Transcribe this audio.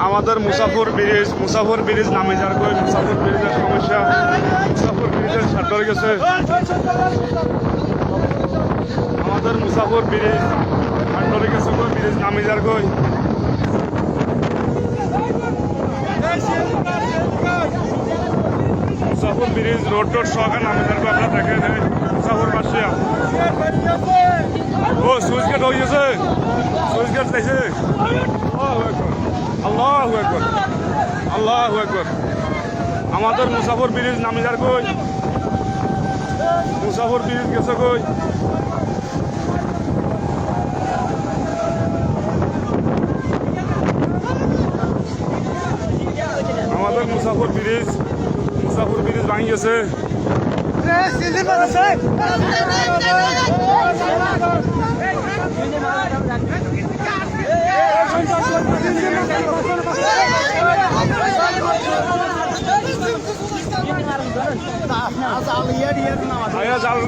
আমাদের মুসাফর ব্রিজ নামে যার কই মুসাফর ব্রিজের সমস্যা মুসাফর ব্রিজের ছাড় ধরে গেছে আমাদের মুসাফর ব্রিজ ছাড় ধরে গেছে কই ব্রিজ নামে যার কই মুসাফর ব্রিজ রোড সহকার নামে যার কই আপনারা দেখেন মুসাফর বাসিয়া ও সুইচ গেট হয়ে গেছে সুইচ গেট দেখছে আল্লাহু আকবার আল্লাহু আকবার আমাদের মুসাফর ব্রিজ নামে যার কই মুসাফর ব্রিজ গেছে কই আমাদের মুসাফর ব্রিজ ভাঙি গেছে জাল